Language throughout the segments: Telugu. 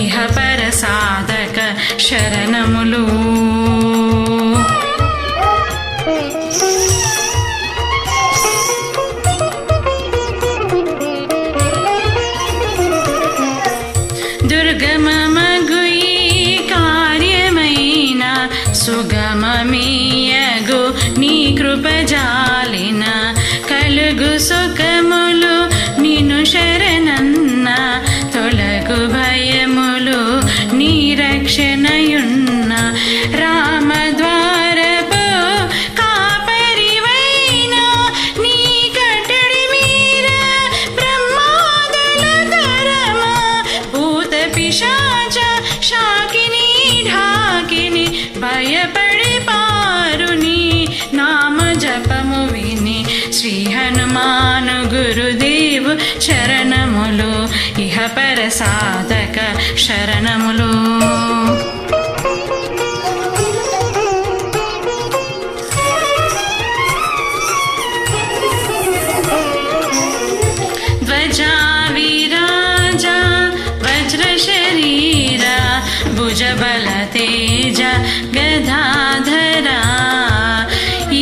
ఇహ పర సాధక శరణములు. దుర్గమమగు ఈ కార్యమైన సుగమమీయగు నీ కృపజాలిన కలుగు సుఖములు నిన్ను శరణన్న తొలగు భయములు నీ రక్షణయున్న రామద్వారపు కాపరివైన నీ కట్టడి మీర బ్రహ్మాదుల తరమా భూత పిశాచ శాకిని ఢాకిని భయపడి పారుని నామ జపము విని శ్రీ హనుమాను గురుదేవు శరణములు. ఇహ పర సాధక శరణములు. ధ్వజా విరాజ వజ్ర శరీర భుజబల తేజ గదాధరా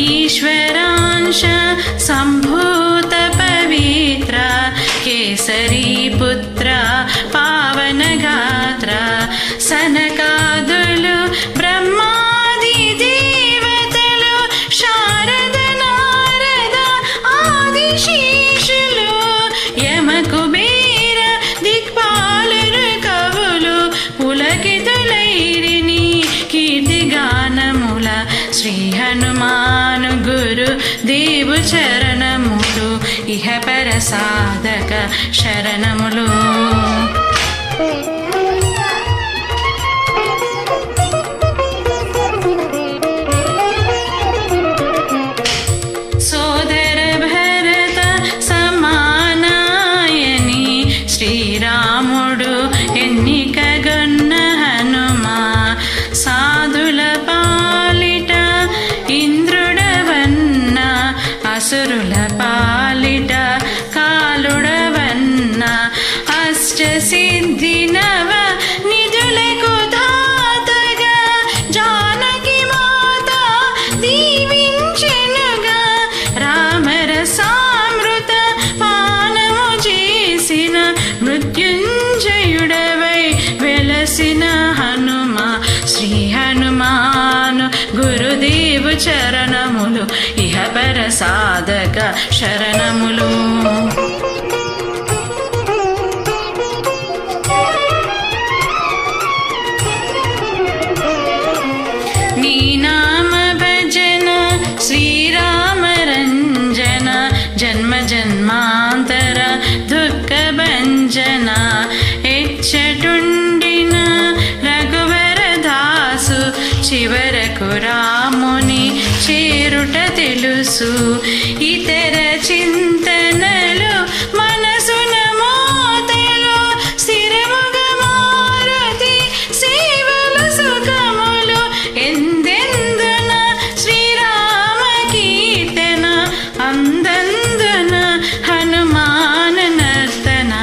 ఈశ్వరాంశ సంభూత పవిత్ర కేసరీ పుత్ర పావన గాత్ర సనకాదులు బ్రహ్మాది దేవతలు శారద నారద ఆదిశేషులు యమ కుబేర దిక్పాలురు కవులు పులకితులైరిని కీర్తిగానముల శ్రీ హనుమాను గురు దేవు చరణములు. ఇహ పర సాధక శరణములు. సోదర భరత సమానాయని శ్రీరాముడు ఎన్నికగొన్న హనుమా సాధుల పాలిట ఇంద్రుడవన్న అసురుల పాలిట కాలుడవన్న అష్ట సిద్ధి నవ నిధులకు దాతగా జానకి మాత దీవించెనుగా రామరసామృత పానము చేసిన మృత్యుంజయుడవై వెలసిన హనుమ శ్రీ హనుమాను గురుదేవు చరణములు. ఇహ పర సాధక శరణములు. నీ నామ భజన శ్రీరామ రంజన జన్మ జన్మాంతర దుఃఖ భంజన ఎచ్చటుండిన రఘువర దాసు చివరకు రాముని చేరుట తెలుసు. ఇతర చింతనలు మనసున మోతలు స్థిరముగ మారుతి సేవలు సుఖములు ఎందెందున శ్రీరామ కీర్తన అందందున హనుమాన నర్తన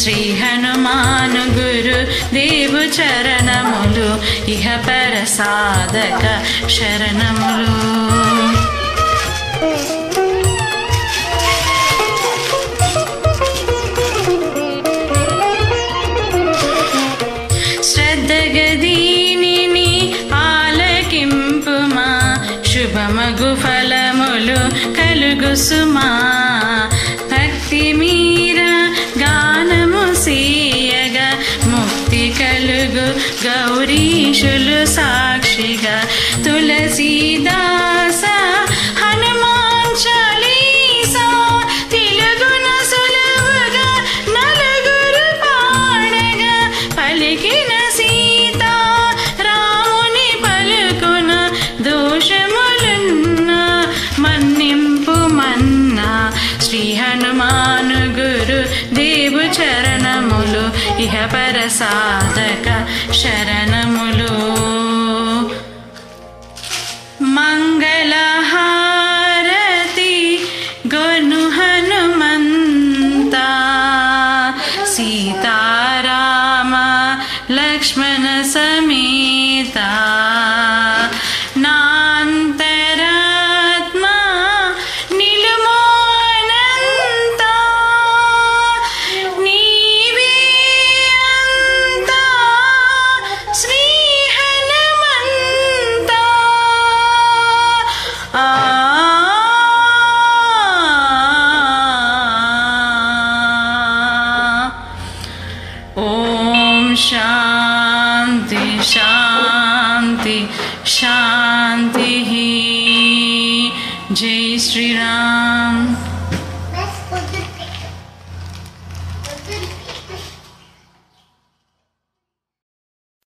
శ్రీ హనుమాను గురు దేవు చరణములు. ఇహ పర సాధక శరణములు. శ్రద్ధగదీనిని ఆలకింపుమా శుభమగు ఫలములు కలుగు సుమా భక్తి మీర గానము సేయగా ముక్తి కలుగు గౌరీశులు సాక్షిగా తులసీదాస హనుమాన్ చాలీసా తెలుగున సులభగా నలుగురు పాడగా పలికిన సీత రాముని పలుకున దోషములున్న మన్నింపు మన్నా శ్రీ హనుమాను గురు దేవు చరణములు. ఇహ పర సాధక శరణములు. మంగళహారతి గొను హనుమంత సీతారామ लक्ष्मण समेता नान्तरात्मा निलुमोऽनन्ता नीवे अन्ता श्रीहनुमन्ता ॐ शान्ति शान्ति शान्तिः। जय श्री राम।